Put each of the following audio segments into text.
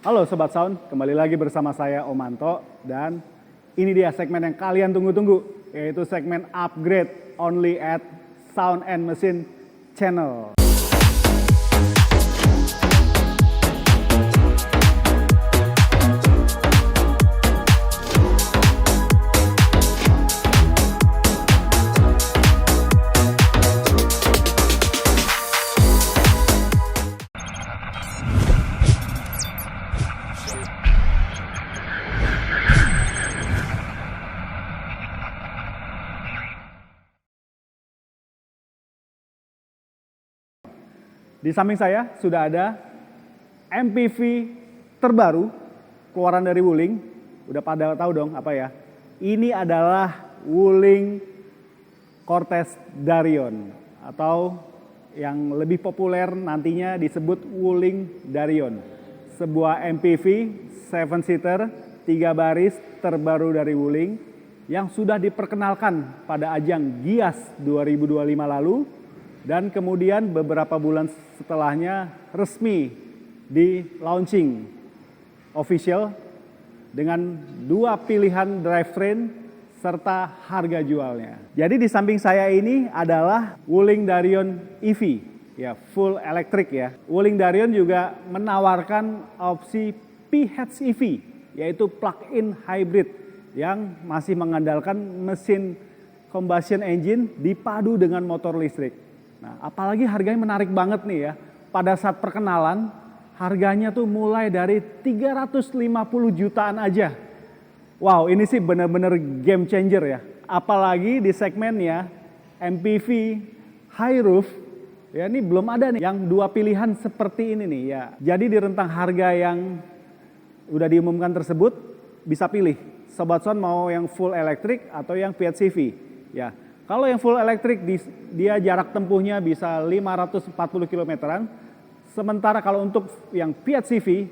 Halo Sobat Sound, kembali lagi bersama saya Omanto dan ini dia segmen yang kalian tunggu-tunggu, yaitu segmen upgrade only at Sound and Machine Channel. Di samping saya sudah ada MPV terbaru keluaran dari Wuling. Udah pada tahu dong apa ya? Ini adalah Wuling Cortez Darion atau yang lebih populer nantinya disebut Wuling Darion. Sebuah MPV 7-seater 3 baris terbaru dari Wuling yang sudah diperkenalkan pada ajang Gias 2025 lalu. Dan kemudian beberapa bulan setelahnya resmi di launching official dengan 2 pilihan drivetrain serta harga jualnya. Jadi di samping saya ini adalah Wuling Darion EV, ya full electric ya. Wuling Darion juga menawarkan opsi PHEV, yaitu plug-in hybrid yang masih mengandalkan mesin combustion engine dipadu dengan motor listrik. Nah, apalagi harganya menarik banget nih ya. Pada saat perkenalan, harganya tuh mulai dari 350 jutaan aja. Wow, ini sih benar-benar game changer ya. Apalagi di segmennya MPV high roof, ya ini belum ada nih yang 2 pilihan seperti ini nih ya. Jadi di rentang harga yang udah diumumkan tersebut bisa pilih. Sobat Sound mau yang full electric atau yang PHEV ya. Kalau yang full electric dia jarak tempuhnya bisa 540 km-an. Sementara kalau untuk yang PHEV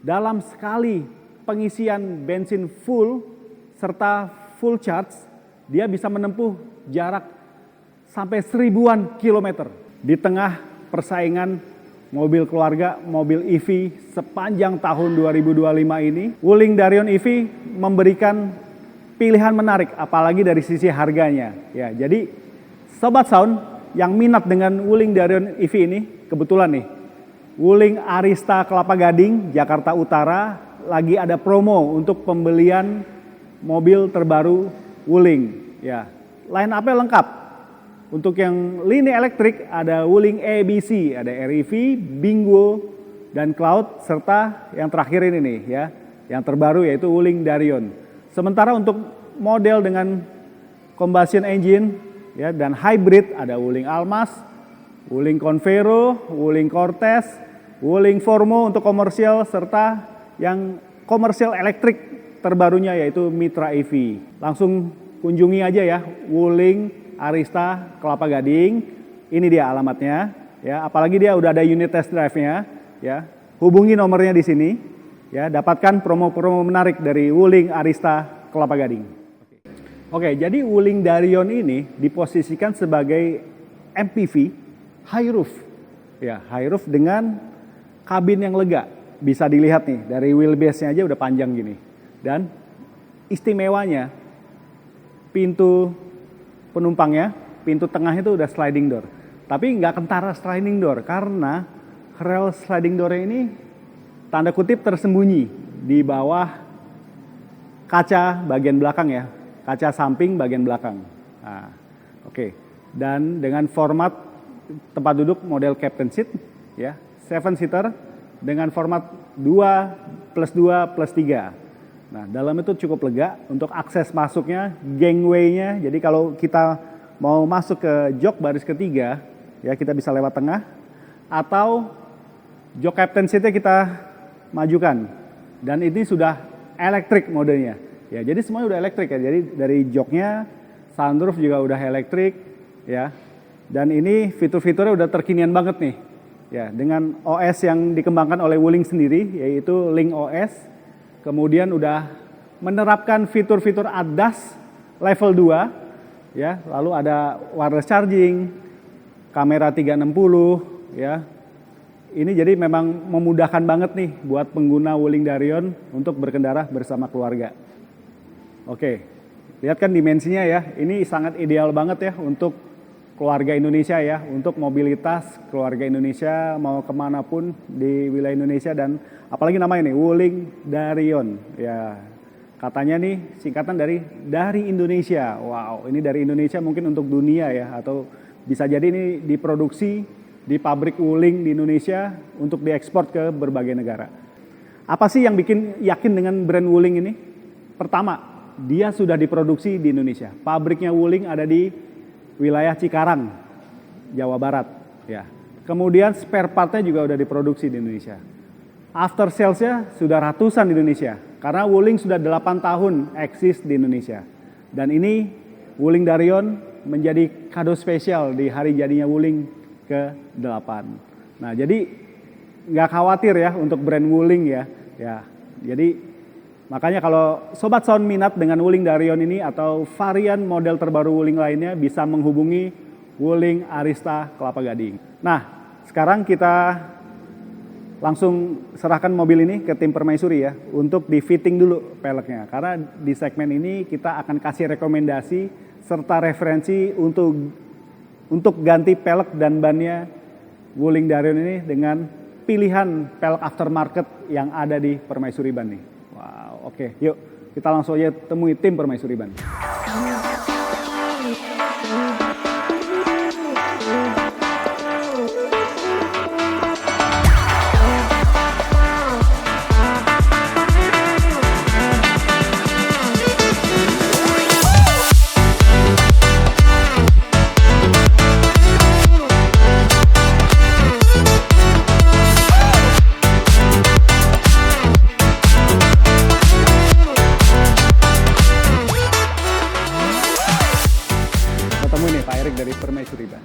dalam sekali pengisian bensin full serta full charge dia bisa menempuh jarak sampai 1000-an kilometer. Di tengah persaingan mobil keluarga, mobil EV sepanjang tahun 2025 ini, Wuling Darion EV memberikan pilihan menarik, apalagi dari sisi harganya. Ya, jadi Sobat Sound yang minat dengan Wuling Darion EV ini, kebetulan nih, Wuling Arista Kelapa Gading, Jakarta Utara, lagi ada promo untuk pembelian mobil terbaru Wuling. Ya, line up-nya lengkap. Untuk yang lini elektrik ada Wuling ABC, ada REV, Bingo, dan Cloud, serta yang terakhir ini nih ya, yang terbaru yaitu Wuling Darion. Sementara untuk model dengan combustion engine ya dan hybrid ada Wuling Almas, Wuling Convero, Wuling Cortez, Wuling Formo untuk komersial serta yang komersial elektrik terbarunya yaitu Mitra EV. Langsung kunjungi aja ya Wuling Arista Kelapa Gading. Ini dia alamatnya ya, apalagi dia udah ada unit test drive-nya ya. Hubungi nomornya di sini. Ya, dapatkan promo-promo menarik dari Wuling Arista Kelapa Gading. Oke, jadi Wuling Darion ini diposisikan sebagai MPV high roof. Ya, high roof dengan kabin yang lega. Bisa dilihat nih, dari wheelbase-nya aja udah panjang gini. Dan istimewanya, pintu penumpangnya, pintu tengahnya itu udah sliding door. Tapi nggak kentara sliding door, karena rel sliding door-nya ini tanda kutip tersembunyi di bawah kaca bagian belakang ya, kaca samping bagian belakang. Nah, oke. Dan dengan format tempat duduk model captain seat ya, 7-seater dengan format 2+2+3. Nah, dalam itu cukup lega untuk akses masuknya, gangway-nya. Jadi kalau kita mau masuk ke jok baris ketiga, ya kita bisa lewat tengah atau jok captain seat-nya kita majukan, dan ini sudah elektrik modenya ya, jadi semuanya udah elektrik ya, jadi dari joknya, sunroof juga udah elektrik ya, dan ini fitur-fiturnya udah terkinian banget nih ya, dengan OS yang dikembangkan oleh Wuling sendiri yaitu Link OS. Kemudian udah menerapkan fitur-fitur ADAS level 2 ya, lalu ada wireless charging, kamera 360 ya. ini jadi memang memudahkan banget nih buat pengguna Wuling Darion untuk berkendara bersama keluarga. Oke, lihat kan dimensinya ya, ini sangat ideal banget ya untuk keluarga Indonesia ya, untuk mobilitas keluarga Indonesia mau kemanapun di wilayah Indonesia, dan apalagi namanya nih, Wuling Darion. Ya, katanya nih singkatan dari Indonesia. Wow, ini dari Indonesia mungkin untuk dunia ya, atau bisa jadi ini diproduksi di pabrik Wuling di Indonesia untuk diekspor ke berbagai negara. Apa sih yang bikin yakin dengan brand Wuling ini? Pertama, dia sudah diproduksi di Indonesia. Pabriknya Wuling ada di wilayah Cikarang, Jawa Barat. Ya. Kemudian spare partnya juga udah diproduksi di Indonesia. After salesnya sudah ratusan di Indonesia. Karena Wuling sudah 8 tahun eksis di Indonesia. Dan ini Wuling Darion menjadi kado spesial di hari jadinya Wuling ke-8. Nah, jadi nggak khawatir ya untuk brand Wuling ya. Ya, jadi makanya kalau Sobat Sound minat dengan Wuling Darion ini atau varian model terbaru Wuling lainnya, bisa menghubungi Wuling Arista Kelapa Gading. Nah, sekarang kita langsung serahkan mobil ini ke tim permaisuri ya untuk di fitting dulu peleknya. Karena di segmen ini kita akan kasih rekomendasi serta referensi untuk ganti pelek dan bannya Wuling Darion ini dengan pilihan pelek aftermarket yang ada di Permaisuri Ban nih. Wow, oke. Yuk kita langsung aja temui tim Permaisuri Ban. Dari Permaisuri Ban.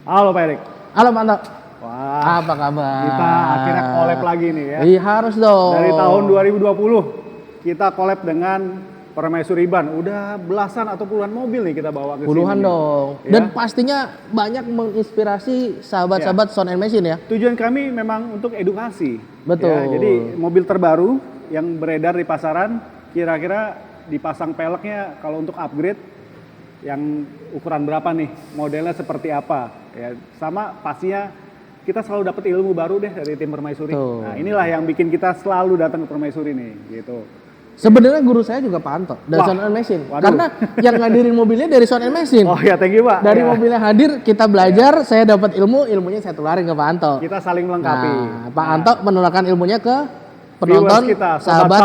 Halo Pak Erik. Halo Pak Anto. Wah. Apa kabar? Kita akhirnya collab lagi nih ya. Iya harus dong. Dari tahun 2020 kita collab dengan Permaisuri Ban. Udah belasan atau puluhan mobil nih kita bawa ke sini. Puluhan dong. Ya. Dan pastinya banyak menginspirasi sahabat-sahabat Sound and Machine ya. Tujuan kami memang untuk edukasi. Betul. Ya, jadi mobil terbaru yang beredar di pasaran kira-kira dipasang peleknya kalau untuk upgrade yang ukuran berapa nih, modelnya seperti apa ya, sama pastinya kita selalu dapat ilmu baru deh dari tim Permaisuri. Nah, inilah yang bikin kita selalu datang ke Permaisuri nih gitu. Sebenarnya guru saya juga Pak Anto dari Sound and Machine. Waduh. Karena yang ngadirin mobilnya dari Sound and Machine. Oh ya, thank you Pak. Dari ya. mobilnya hadir, kita belajar, saya dapat ilmunya saya tularin ke Pak Anto. Kita saling melengkapi. Nah, Pak Anto menularkan ilmunya ke penonton kita, sahabat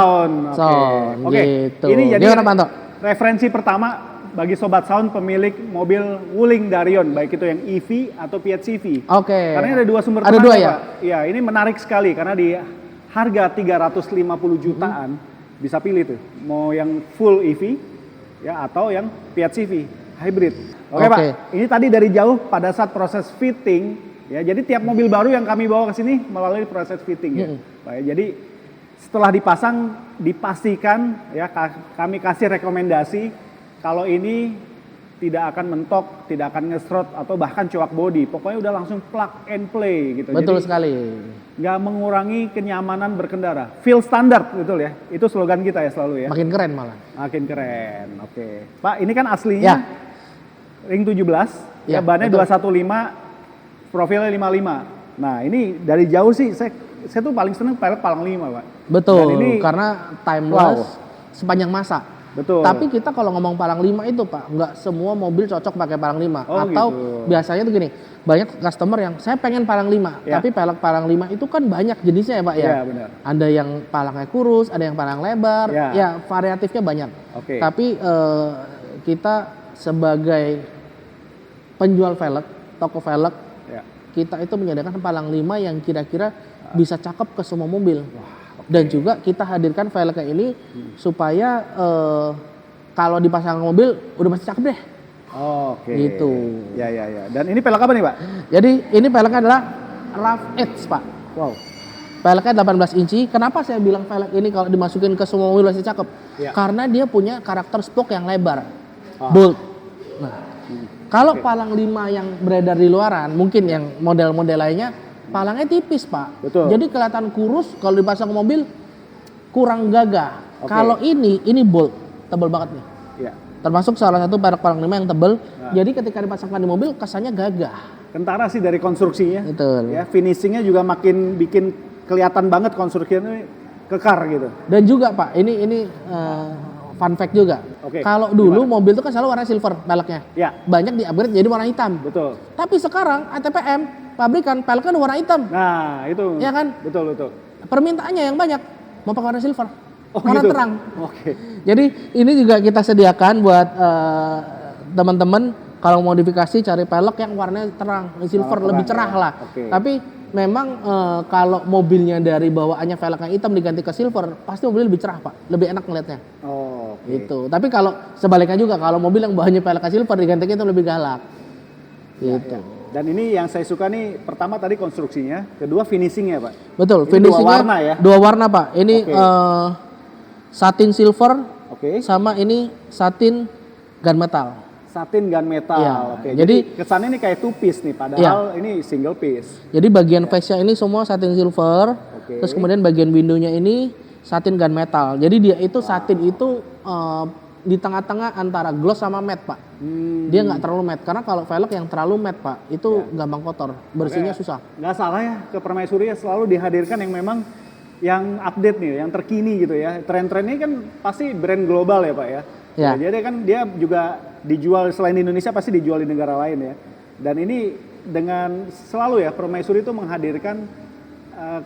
Sound. Oke. Gitu. Ini jadi gimana Pak Anto? Referensi pertama bagi Sobat Sound pemilik mobil Wuling Darion, baik itu yang EV atau PHEV. Oke. Karena ini ada dua sumber tenaga. Ada dua ya? Pak. Ya, ini menarik sekali karena di harga 350 jutaan bisa pilih tuh, mau yang full EV ya atau yang PHEV hybrid. Oke Pak, ini tadi dari jauh pada saat proses fitting ya. Jadi tiap mobil baru yang kami bawa ke sini melalui proses fitting ya. Pak, ya. Jadi setelah dipasang dipastikan ya kami kasih rekomendasi kalau ini tidak akan mentok, tidak akan nge-strut atau bahkan coak body. Pokoknya udah langsung plug and play gitu. Betul jadi, sekali. Nggak mengurangi kenyamanan berkendara. Feel standard betul ya. Itu slogan kita ya selalu ya. Makin keren malah. Makin keren. Oke. Pak, ini kan aslinya Ya. ring 17, ya bannya betul. 215, profilnya 55. Nah, ini dari jauh sih saya tuh paling seneng pelek Palang 5, Pak. Betul, Dan ini, karena timeless sepanjang masa. Betul. Tapi kita kalau ngomong Palang 5 itu Pak, nggak semua mobil cocok pakai Palang 5. Oh, atau gitu. biasanya tuh gini, banyak customer yang saya pengen Palang 5, Ya. tapi pelek Palang 5 itu kan banyak jenisnya ya Pak ya. Iya, benar. Ada yang palangnya kurus, ada yang palang lebar, ya variatifnya banyak. Oke. Tapi kita sebagai penjual velg, toko velg, Ya. kita itu menyediakan Palang 5 yang kira-kira bisa cakep ke semua mobil. Dan juga kita hadirkan velgnya ini supaya kalau dipasang mobil udah pasti cakep deh. Oke. Gitu. Ya. Dan ini pelek apa nih Pak? Jadi ini velgnya adalah Rough Edge Pak. Wow. Velgnya 18 inci. Kenapa saya bilang velg ini kalau dimasukin ke semua mobil pasti cakep? Ya. Karena dia punya karakter spoke yang lebar, bold. Nah, kalau Palang 5 yang beredar di luaran, mungkin yang model-model lainnya palangnya tipis Pak. Betul. Jadi kelihatan kurus kalau dipasang ke mobil kurang gagah. Oke. Kalau ini bold, tebel banget nih. Iya. Termasuk salah satu pelek palang 5 yang tebel. Jadi ketika dipasangkan di mobil kesannya gagah. Kentara sih dari konstruksinya. Betul. Ya, finishingnya juga makin bikin kelihatan banget konstruksinya ini kekar gitu. Dan juga Pak, ini fun fact juga. Oke, Kalau dulu mobil itu kan selalu warna silver peleknya. Ya, Banyak di-upgrade jadi warna hitam. betul. Tapi sekarang ATPM pabrikan peleknya udah warna hitam. Nah, itu. Ya kan? Betul, betul. Permintaannya yang banyak mau pakai warna silver. Oh, warna gitu? terang. Oke. Jadi ini juga kita sediakan buat teman-teman kalau modifikasi cari pelek yang warnanya terang, silver, terang, lebih cerah ya. lah. Oke. Tapi memang kalau mobilnya dari bawaannya velgnya hitam diganti ke silver, pasti mobil lebih cerah Pak, lebih enak ngeliatnya. Oh, oke. Gitu. Tapi kalau sebaliknya juga, kalau mobil yang bahannya velgnya silver diganti itu lebih galak. Gitu. Ya. Dan ini yang saya suka nih, pertama tadi konstruksinya, kedua finishingnya Pak. Betul, Ini finishingnya dua warna ya? Dua warna Pak. Ini Oke. satin silver Oke. sama ini satin gunmetal. Satin gunmetal. Iya, Oke. jadi kesannya ini kayak two piece nih, padahal ini single piece. Jadi bagian face-nya ini semua satin silver. Oke. Terus kemudian bagian windownya ini satin gunmetal. Jadi dia itu satin itu di tengah-tengah antara gloss sama matte Pak. Dia nggak terlalu matte, karena kalau velg yang terlalu matte Pak itu gampang kotor, bersihnya susah. Nggak salah ya, ke Permaisuri ya selalu dihadirkan yang memang yang update nih, yang terkini gitu ya. Tren-tren ini kan pasti brand global ya Pak ya. Ya. Jadi kan dia juga dijual selain di Indonesia pasti dijual di negara lain ya. Dan ini dengan selalu ya Permaisuri itu menghadirkan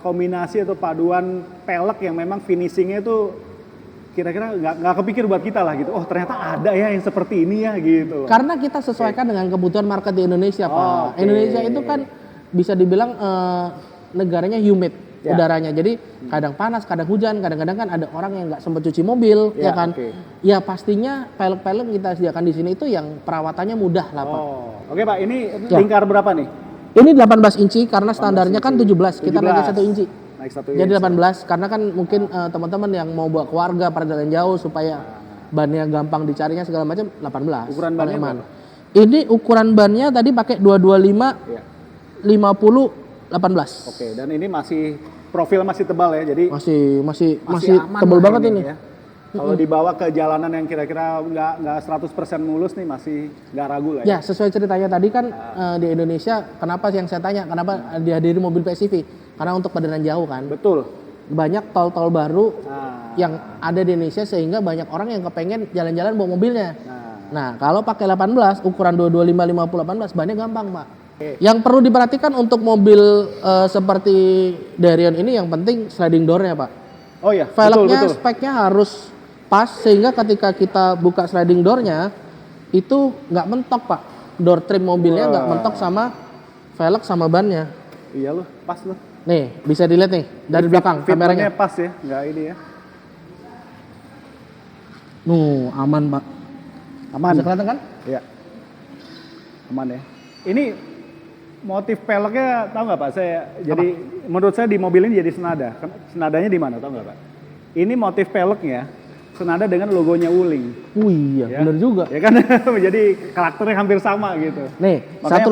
kombinasi atau paduan pelek yang memang finishingnya itu kira-kira nggak kepikir buat kita lah gitu. Oh ternyata ada ya yang seperti ini ya gitu. Karena kita sesuaikan dengan kebutuhan market di Indonesia Pak. Oke. Indonesia itu kan bisa dibilang negaranya humid Ya. udaranya. Jadi kadang panas, kadang hujan, kadang-kadang kan ada orang yang nggak sempat cuci mobil, ya Ya, kan? oke. Ya pastinya pelek-pelek kita sediakan di sini itu yang perawatannya mudah lah Pak. Oh, oke Pak, ini Ya. lingkar berapa nih? Ini 18 inci karena standarnya kan 17, kita naik 1 inci. Naik 1 Jadi inci. 18 karena kan mungkin teman-teman yang mau bawa keluarga perjalanan jauh supaya bannya gampang dicarinya segala macam 18. Ukuran bannya paling aman. berapa? Ini ukuran bannya tadi pakai 225 Ya. 50 18. Oke, dan ini masih profil masih tebal ya, jadi Masih aman tebel lah banget ini. ya. Kalau dibawa ke jalanan yang kira-kira nggak 100% mulus nih masih nggak ragu lah ya. Ya, sesuai ceritanya tadi kan di Indonesia, kenapa yang saya tanya, kenapa dihadiri mobil PHEV? Karena untuk perjalanan jauh kan. Betul. Banyak tol-tol baru Nah, yang ada di Indonesia sehingga banyak orang yang kepengen jalan-jalan bawa mobilnya. nah, Nah, kalau pakai 18, ukuran 225 50 18 bannya gampang, Pak. Oke. Yang perlu diperhatikan untuk mobil seperti Darion ini yang penting sliding door-nya, Pak. oh ya, Velgnya betul. speknya harus pas sehingga ketika kita buka sliding door-nya itu nggak mentok, Pak. Door trim mobilnya nggak mentok sama velg sama bannya. Iya loh, pas loh. Nih, bisa dilihat nih dari belakang Fitmentnya kameranya. pas ya, nggak ini ya. Aman, Pak. Aman. Bisa kelihatan kan? Ya. Aman ya. Ini motif peleknya tahu nggak Pak? Jadi menurut saya di mobil ini jadi senada. Senadanya di mana tahu nggak Pak? Ini motif peleknya senada dengan logonya Wuling. Iya, Ya. bener juga. Ya kan? Jadi karakternya hampir sama gitu. Nih, Makanya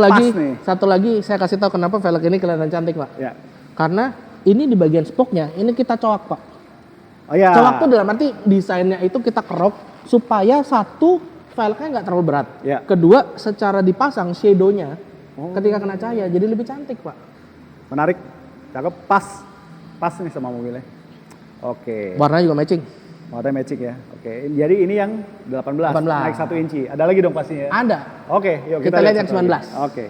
satu lagi saya kasih tahu kenapa velg ini kelihatan cantik, Pak. Ya. Karena ini di bagian spoknya, ini kita coak, Pak. Oh ya. Coak tuh dalam arti desainnya itu kita kerok supaya satu velgnya nggak terlalu berat. Ya. Kedua, secara dipasang shadow-nya ketika kena cahaya jadi lebih cantik, Pak. Menarik. Cakep, pas nih sama mobilnya. Oke. Warnanya juga matching. Warna matching ya. Oke. Jadi ini yang 18, 18. naik 1 inci. Ada lagi dong pastinya. Ada. Oke, yuk Kita lihat yang satu lagi. 19. Oke.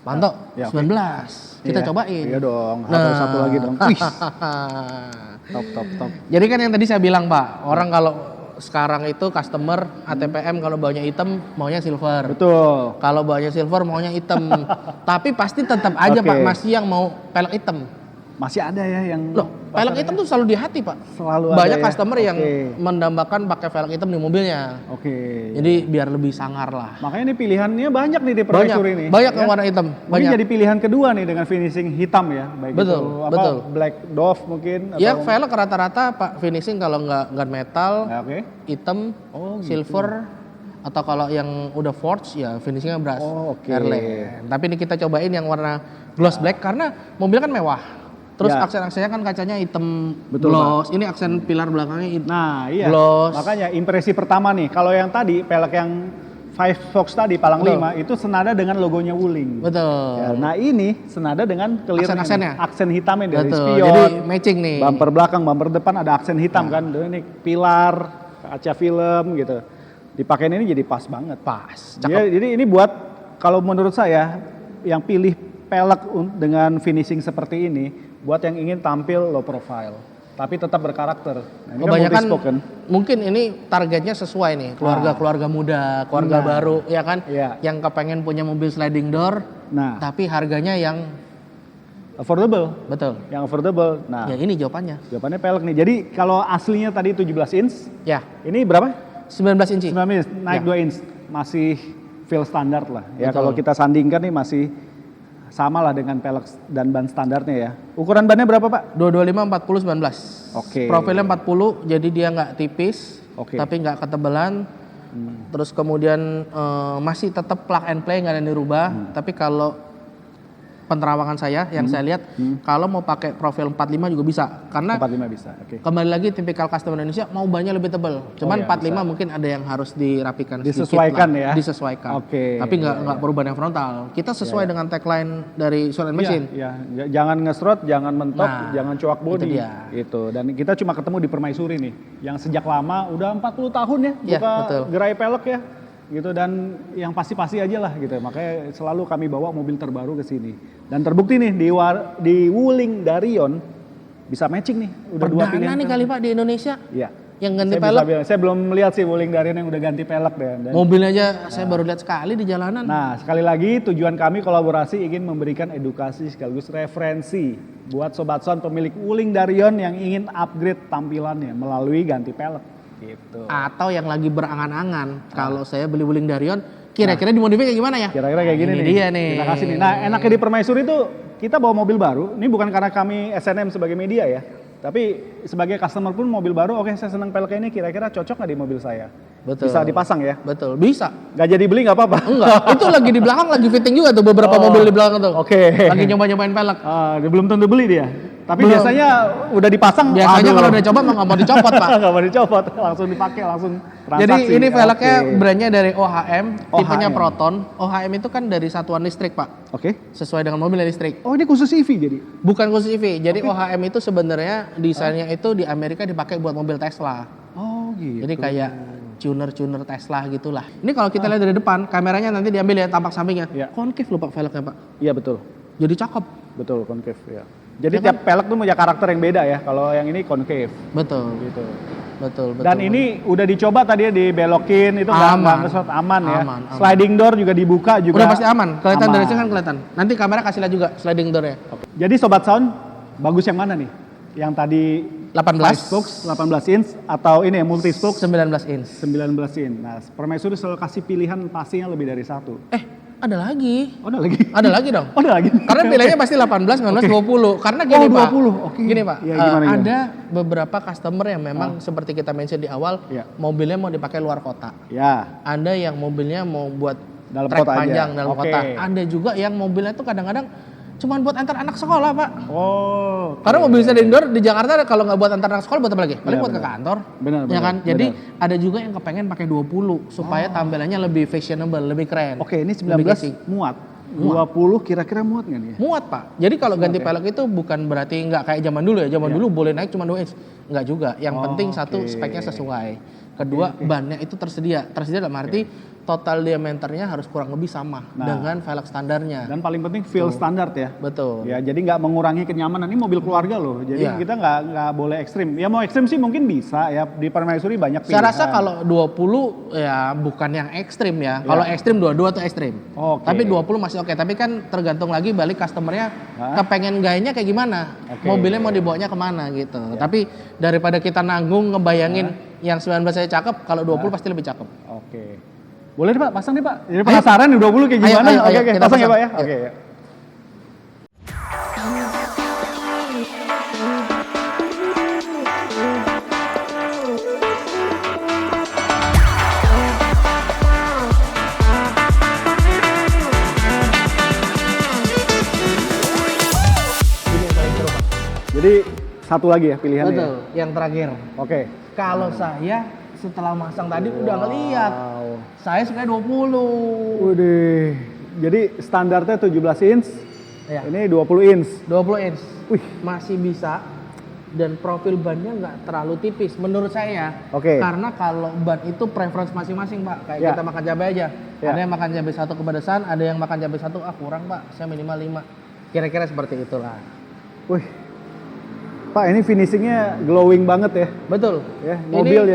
Mantap. Ya, oke. 19. Kita Iya. cobain. Iya dong. Satu lagi dong. Wih, top. Jadi kan yang tadi saya bilang, Pak, orang kalau sekarang itu customer ATPM kalau bawanya hitam maunya silver. Betul. Kalau bawanya silver maunya hitam. Tapi pasti tetap aja Oke. Pak masih yang mau pelek hitam. Masih ada ya yang Loh, pelek hitam tuh selalu di hati, Pak. selalu Banyak ada ya? customer yang Oke. mendambakan pakai velg hitam di mobilnya. Oke. Jadi biar lebih sangar lah. Makanya ini pilihannya banyak nih di Permaisuri ini. Banyak ya. yang warna hitam. Mungkin Banyak. jadi pilihan kedua nih dengan finishing hitam ya, baik Betul, itu apa betul. black Dove mungkin Ya, atau velg rata-rata Pak finishing kalau nggak gunmetal, Ya, oke. hitam, Oh, gitu. silver, Atau kalau yang udah forged ya finishingnya brass. Oh, oke. Airline. Tapi ini kita cobain yang warna gloss black karena mobil kan mewah. Terus Ya. aksen-aksennya kan kacanya hitam Betul, gloss. Ini aksen pilar belakangnya Nah, iya. gloss. Makanya impresi pertama nih, kalau yang tadi pelek yang Five Fox tadi Palang Betul. 5 itu senada dengan logonya Wuling. Betul. Ya, nah ini senada dengan clear Aksen-aksennya. aksen hitamnya dari Betul. spion. Jadi matching nih. Bumper belakang, bumper depan ada aksen hitam kan. Ini pilar, kaca film gitu. Dipakein ini jadi pas banget. Pas. Jadi ini buat kalau menurut saya yang pilih pelek dengan finishing seperti ini buat yang ingin tampil low profile tapi tetap berkarakter. Nah, ini Kebanyakan kan multi-spoken. mungkin ini targetnya sesuai nih, keluarga-keluarga muda, keluarga Nah. baru ya kan, Iya. yang kepengen punya mobil sliding door, Nah, tapi harganya yang affordable, betul. yang affordable. Nah, Ya ini jawabannya. jawabannya pelek nih. Jadi kalau aslinya tadi 17 inch, Ya, ini berapa? 19 inci. 19 inch, naik Ya. 2 inch. Masih feel standar lah. Ya Betul. kalau kita sandingkan nih masih sama lah dengan pelek dan ban standarnya ya. Ukuran bannya berapa, Pak? 225 40 19. Oke. Profilnya 40, jadi dia nggak tipis, Oke. tapi nggak ketebalan. Terus kemudian masih tetap plug and play, nggak ada yang dirubah. Tapi kalau penerawangan saya yang saya lihat, kalau mau pakai profil 45 juga bisa, karena 45 bisa. Oke. kembali lagi tipikal customer Indonesia mau bannya lebih tebal. Cuman ya, 45 bisa. mungkin ada yang harus dirapikan Disesuaikan sedikit lah. ya? Disesuaikan. Oke, Tapi iya, nggak perubahan yang frontal. Kita sesuai dengan tagline dari Sound and Machine. Iya, iya. Jangan ngesrot, jangan mentok, Nah, jangan cuak body. itu dia. Itu. Dan kita cuma ketemu di Permaisuri nih, yang sejak lama udah 40 tahun ya Iya, buka betul. gerai pelek ya. Gitu, dan yang pasti-pasti aja lah gitu. Makanya selalu kami bawa mobil terbaru ke sini. Dan terbukti nih di Wuling Darion bisa matching nih. Udah dua Perdana pilihan. nih kali Pak di Indonesia Iya. yang ganti Saya bisa pelek. bilang, saya belum lihat sih Wuling Darion yang udah ganti pelek deh. Dan Mobil aja saya baru lihat sekali di jalanan. nah, sekali lagi tujuan kami kolaborasi ingin memberikan edukasi sekaligus referensi buat Sobat Sound pemilik Wuling Darion yang ingin upgrade tampilannya melalui ganti pelek gitu. Atau yang lagi berangan-angan, kalau saya beli Wuling Darion, kira-kira dimodifikasi kayak gimana ya? Kira-kira kayak gini Ini nih. dia nih. Kita kasih nih. Nah, enaknya di Permaisuri itu kita bawa mobil baru. Ini bukan karena kami SNM sebagai media ya. Tapi sebagai customer pun mobil baru, oke saya senang peleknya ini kira-kira cocok nggak di mobil saya? Betul. Bisa dipasang ya? Betul, bisa. Nggak jadi beli nggak apa-apa? Enggak, itu lagi di belakang lagi fitting juga tuh beberapa Oh, mobil di belakang tuh. oke. Lagi nyoba-nyobain pelek. Dia belum tentu beli dia. Tapi Belum. biasanya udah dipasang. Biasanya aduh. kalau udah coba mah nggak mau dicopot, Pak. Nggak mau dicopot, langsung dipakai, langsung transaksi. Jadi ini velgnya Oke. brandnya dari OHM, tipenya OHM. Proton. OHM itu kan dari satuan listrik, Pak. Oke. Sesuai dengan mobil listrik. Oh ini khusus EV jadi? Bukan khusus EV. Jadi OHM itu sebenarnya desainnya itu di Amerika dipakai buat mobil Tesla. Oh gitu. Jadi kayak tuner-tuner Tesla gitulah. Ini kalau kita lihat dari depan, kameranya nanti diambil ya tampak sampingnya. Iya. Konkif loh Pak velgnya, Pak. Iya betul. Jadi cakep. Betul, concave ya. Jadi Ya tiap pelek tuh punya karakter yang beda ya. Kalau yang ini concave Betul. gitu. Betul, betul. Dan ini udah dicoba tadi ya dibelokin itu Aman. nggak aman ya. Aman, aman. Sliding door juga dibuka juga. udah pasti aman. Kelihatan aman. dari sini kan kelihatan. Nanti kamera kasih lihat juga sliding door-nya. Oke. Jadi Sobat Sound, bagus yang mana nih? Yang tadi 18 Five Spokes 18 inch atau ini ya multi spokes 19 inch. 19 inch. Nah, Permaisuri selalu kasih pilihan pastinya lebih dari satu. Ada lagi. Oh, ada lagi? Ada lagi dong. Oh, ada lagi? Karena pilihannya pasti 18, 19, 20. Karena gini Pak. 20, oke. Gini Pak, Iya, gimana? ada beberapa customer yang memang seperti kita mention di awal, Iya. mobilnya mau dipakai luar kota. Ya, Ada yang mobilnya mau buat Dalam trek kota aja. panjang dalam Oke. kota. Ada juga yang mobilnya tuh kadang-kadang cuma buat antar anak sekolah Pak. oh. Karena mobil sliding door di Jakarta kalau nggak buat antar anak sekolah buat apa lagi? Paling Iya, buat ke benar. kantor. Benar, Ya benar, kan? Jadi benar. ada juga yang kepengen pakai 20 supaya tampilannya lebih fashionable, lebih keren. Oke, ini Lebih 19 catchy. muat. 20 kira-kira muat nggak nih ya? Muat Pak. Jadi kalau ganti Oke. pelek itu bukan berarti nggak kayak zaman dulu ya. Zaman Iya. dulu boleh naik cuma 2 inch. Nggak juga. Yang Oh, penting satu oke. speknya sesuai. Kedua bannya itu tersedia. Tersedia dalam arti total diameternya harus kurang lebih sama Nah. dengan velg standarnya. Dan paling penting feel standar ya. Betul. Ya, jadi nggak mengurangi kenyamanan. Ini mobil keluarga loh. Jadi Iya. kita nggak boleh ekstrim. Ya mau ekstrim sih mungkin bisa ya. Di Permaisuri banyak pilihan. Saya rasa kalau 20 ya bukan yang ekstrim ya. Kalau ekstrim 22 tuh ekstrim. Oke. Tapi 20 masih oke. Tapi kan tergantung lagi balik customernya Hah? kepengen gayanya kayak gimana. Oke. Mobilnya mau dibawanya kemana gitu. Tapi daripada kita nanggung ngebayangin yang 19 saya cakep, kalau 20 pasti lebih cakep. Oke. Boleh deh Pak, pasang deh Pak. Jadi penasaran nih 20 kayak Ayo, gimana? ayo, Oke, ayo, oke. kita Pasang ya pasang. Pak ya. Yuk. Oke. Ya. satu lagi ya pilihannya. Betul, yang terakhir. Oke. Kalau saya setelah masang tadi udah ngeliat, saya suka 20. Waduh. Jadi standarnya 17 inch, Ya. ini 20 inch. 20 inch. Wih. Masih bisa. Dan profil bannya nggak terlalu tipis menurut saya. Oke. Karena kalau ban itu preference masing-masing, Pak. Kayak Ya. kita makan cabai aja. Ya. Ada yang makan cabai 1 kepedesan, ada yang makan cabai 1 kurang, Pak. Saya minimal 5. Kira-kira seperti itulah. Wih. Pak, ini finishingnya glowing banget ya. Betul. Ya, mobil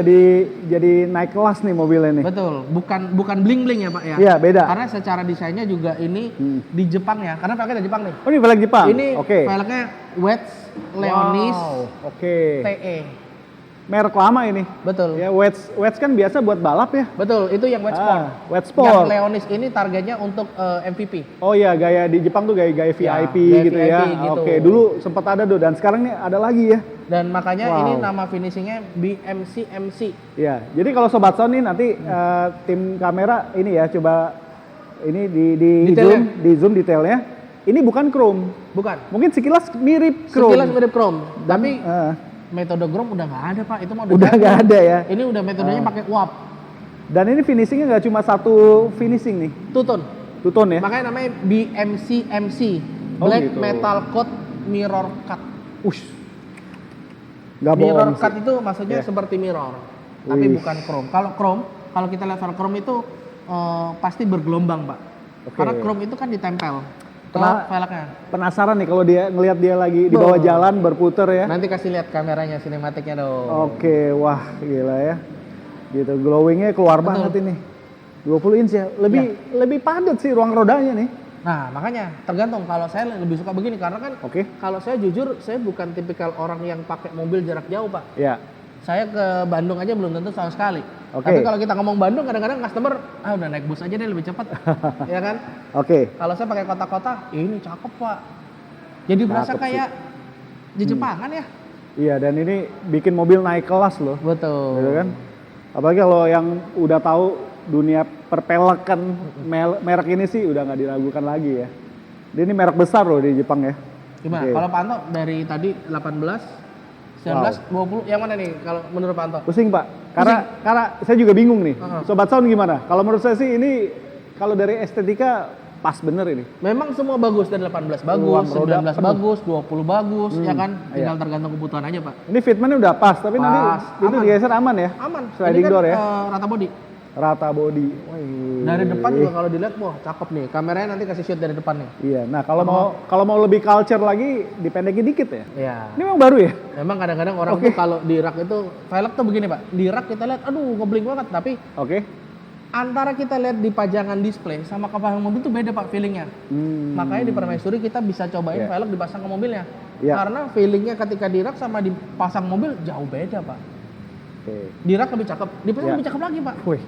jadi naik kelas nih mobilnya nih. Betul. Bukan bling-bling ya, Pak ya. Iya, beda. Karena secara desainnya juga ini di Jepang ya. Karena velgnya dari Jepang nih. Oh, ini velg Jepang. Ini Oke. velgnya Wedge Leonis Wow, oke. TE. Merek lama ini. Betul. Ya, Wedge kan biasa buat balap ya. Betul, itu yang Wedge Sport. Wedge Yang Sport. Leonis ini targetnya untuk MVP. Oh iya, gaya di Jepang tuh gaya Ya, VIP gaya gitu ya. VIP gitu. Oke, dulu sempat ada tuh dan sekarang nih ada lagi ya. Dan makanya Wow. ini nama finishingnya BMC MC. Ya, jadi kalau Sobat Sound nih nanti tim kamera ini ya coba ini di Detailnya. zoom detailnya. Ini bukan chrome. Bukan. Mungkin sekilas mirip chrome. Sekilas mirip chrome, tapi Eh, metode chrome udah nggak ada, Pak. Itu mah udah jadul. nggak ada ya. Ini udah metodenya pakai uap, Dan ini finishingnya nggak cuma satu finishing nih, two-tone. two tone ya. Makanya namanya BMC MC, Oh, Black gitu. Metal Coat Mirror Cut. Ush. Nggak Mirror bohong cut sih. itu maksudnya Ya. seperti mirror, tapi Wih. bukan chrome. Kalau chrome, kalau kita lihat chrome itu pasti bergelombang, Pak. Oke. Karena chrome itu kan ditempel ke Pernah- velgnya. Penasaran nih kalau dia ngelihat dia lagi di bawah jalan berputar ya. Nanti kasih lihat kameranya, sinematiknya dong. Oke, wah gila ya. Gitu glowingnya keluar Betul. banget ini. 20 inch ya. Lebih padat sih ruang rodanya nih. Nah, makanya tergantung. Kalau saya lebih suka begini karena kan Oke. kalau saya jujur, saya bukan tipikal orang yang pakai mobil jarak jauh, Pak. Ya. Saya ke Bandung aja belum tentu sama sekali. Oke. Tapi kalau kita ngomong Bandung, kadang-kadang customer, udah naik bus aja deh lebih cepat, ya kan? Oke. Kalau saya pakai kota-kota, ini cakep, Pak. Jadi berasa Cakep kayak di Jepangan ya. Iya, dan ini bikin mobil naik kelas loh. Betul. Gitu kan? Apalagi kalau yang udah tahu dunia perpelekan merek ini sih udah nggak diragukan lagi ya. Dia ini merek besar loh di Jepang ya. Gimana? Oke. Kalau Pak Anto dari tadi 18, 19, 20, yang mana nih kalau menurut Pak Anto? Pusing Pak, karena saya juga bingung nih. Uh-huh. Sobat Sound gimana? Kalau menurut saya sih ini kalau dari estetika pas bener ini. Memang semua bagus, dari 18 Ruang bagus, roda 19 penuh. bagus, 20 bagus, ya kan? Tinggal iya. tergantung kebutuhan aja, Pak. Ini fitmentnya udah pas, tapi nanti Pas, itu aman. digeser aman ya? Aman. Sliding Ini kan door ya? rata body. Rata body. Wih. Dari depan juga kalau dilihat, wah cakep nih. Kameranya nanti kasih shoot dari depan nih. Iya, nah kalau mau lebih culture lagi dipendekin dikit ya. Iya. Ini memang baru ya? Memang kadang-kadang orang Oke. tuh kalau di rak itu, velg tuh begini, Pak. Di rak kita lihat, aduh ngeblink banget. Tapi Oke. antara kita lihat di pajangan display sama kepala mobil tuh beda, Pak, feelingnya. Makanya di Permaisuri kita bisa cobain Iya. velg dipasang ke mobilnya. Iya. Karena feelingnya ketika di rak sama dipasang mobil jauh beda, Pak. Oke. Di rak lebih cakep, dipasang Iya. lebih cakep lagi, Pak. Wih.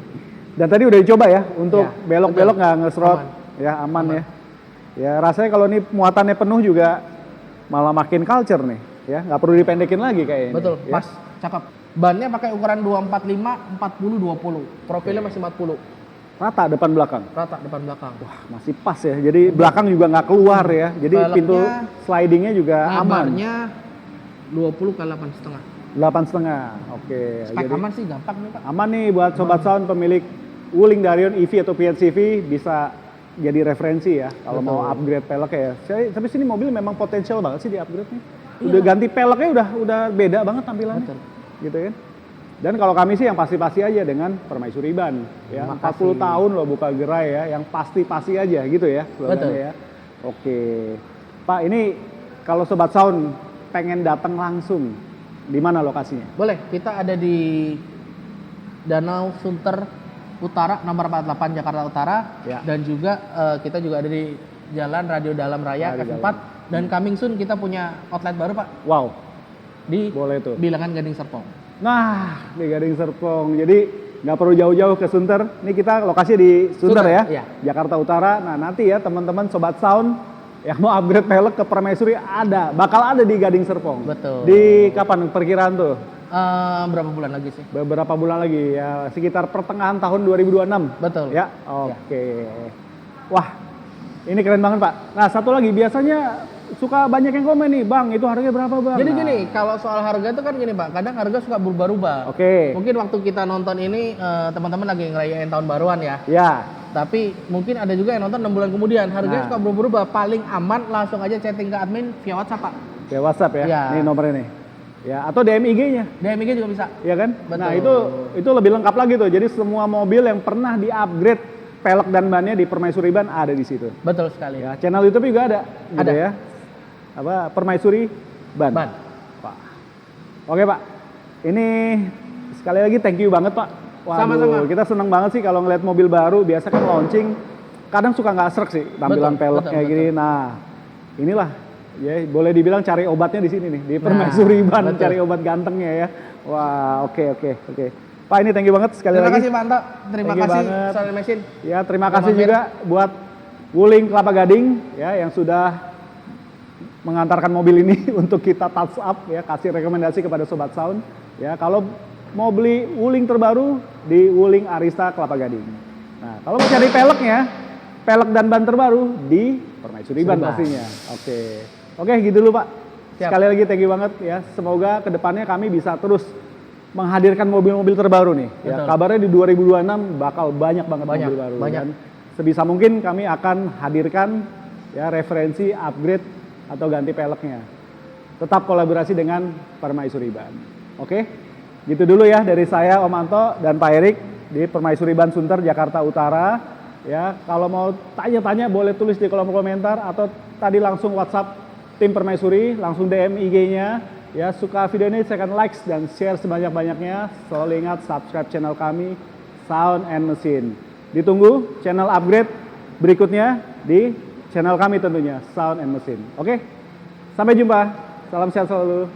Dan tadi udah dicoba ya untuk Iya, belok-belok betul. nggak nge-srot. Aman. Ya aman ya. Ya rasanya kalau ini muatannya penuh juga malah makin culture nih. Ya nggak perlu dipendekin lagi kayaknya. Betul, ya. pas, cakep. Bannya pakai ukuran 245, 40, 20. Profilnya masih 40. Rata depan belakang. Rata depan belakang. Wah masih pas ya. Jadi belakang juga nggak keluar ya. Jadi Velgnya pintu slidingnya juga aman. Lebarnya 20 kali 8,5. 8,5. Oke. Spek Jadi aman sih, gampang nih, Pak. aman nih buat Sobat Sound pemilik Wuling Darion EV atau PHEV bisa jadi referensi ya kalau mau upgrade pelek ya. Tapi sini mobil memang potensial banget sih di upgrade nih. Udah ganti peleknya udah beda banget tampilannya. Betul. Gitu kan. Dan kalau kami sih yang pasti-pasti aja dengan Permaisuri Ban ya. Makasih. 40 tahun loh buka gerai ya, yang pasti-pasti aja gitu ya slogannya Betul. ya. Oke. Pak, ini kalau Sobat Sound pengen datang langsung di mana lokasinya? Boleh, kita ada di Danau Sunter Utara nomor 48 Jakarta Utara, Ya. dan juga kita juga ada di Jalan Radio Dalam Raya Radio F4, dan coming soon kita punya outlet baru, Pak, Wow, di boleh tuh. Bilangan Gading Serpong. Nah, di Gading Serpong. Jadi nggak perlu jauh-jauh ke Sunter. Ini kita lokasi di Sunter Sunter, ya, iya. Jakarta Utara. Nah nanti ya teman-teman Sobat Sound yang mau upgrade pelek ke Permaisuri bakal ada di Gading Serpong. Betul. Di kapan perkiraan tuh? Berapa bulan lagi sih? Beberapa bulan lagi ya, sekitar pertengahan tahun 2026. Betul. Ya, oke. Wah, ini keren banget Pak. Nah satu lagi biasanya suka banyak yang komen nih, Bang, itu harganya berapa, Bang? Jadi Nah, gini, kalau soal harga itu kan gini Pak, kadang harga suka berubah-ubah. Oke. Mungkin waktu kita nonton ini teman-teman lagi ngerayain tahun baruan ya. Ya, Tapi mungkin ada juga yang nonton 6 bulan kemudian, harganya Nah. suka berubah-ubah. Paling aman langsung aja chatting ke admin via WhatsApp Pak. ya WhatsApp ya. Ya. Nih nomornya nih. Ya, atau DM IG-nya. DM IG juga bisa. Ya kan? Betul. Nah, itu lebih lengkap lagi tuh. Jadi semua mobil yang pernah di-upgrade pelek dan bannya di Permaisuri Ban ada di situ. Betul sekali. Ya, channel YouTube juga ada, gitu Ada. ya. Apa Permaisuri Ban. Ban. Pak. Oke, Pak. Ini sekali lagi thank you banget, Pak. Waduh, Sama-sama. kita seneng banget sih kalau ngeliat mobil baru. Biasa kan launching, kadang suka nggak srek sih tampilan Betul, peleknya betul, gini. Nah, inilah ya boleh dibilang cari obatnya di sini nih di Permaisuri Ban, betul. cari obat gantengnya ya. Wah, oke. Pak, ini thank you banget sekali Terima lagi. kasih Pak Anto. Terima Thank you kasih banget. Solar Mesin. Ya, terima Bang kasih Amir. juga buat Wuling Kelapa Gading ya yang sudah mengantarkan mobil ini untuk kita touch up ya, kasih rekomendasi kepada Sobat Sound ya. Kalau mau beli Wuling terbaru di Wuling Arista Kelapa Gading. Nah, kalau mau cari peleknya, pelek dan ban terbaru di Permaisuri Ban Ban. pastinya. Oke, gitu dulu Pak. Siap. Sekali lagi thank you banget ya. Semoga kedepannya kami bisa terus menghadirkan mobil-mobil terbaru nih. Ya, Betul. kabarnya di 2026 bakal banyak banget Banyak, mobil baru. banyak. Dan sebisa mungkin kami akan hadirkan ya referensi upgrade atau ganti peleknya. Tetap kolaborasi dengan Permaisuri Ban. Oke, gitu dulu ya dari saya Om Anto dan Pak Erik di Permaisuri Ban Sunter Jakarta Utara. Ya, kalau mau tanya-tanya boleh tulis di kolom komentar atau tadi langsung WhatsApp tim Permaisuri, langsung DM IG-nya. Ya, suka video ini silahkan like dan share sebanyak-banyaknya. Selalu ingat subscribe channel kami Sound and Machine. Ditunggu channel upgrade berikutnya di channel kami tentunya Sound and Machine. Oke, sampai jumpa. Salam sehat selalu.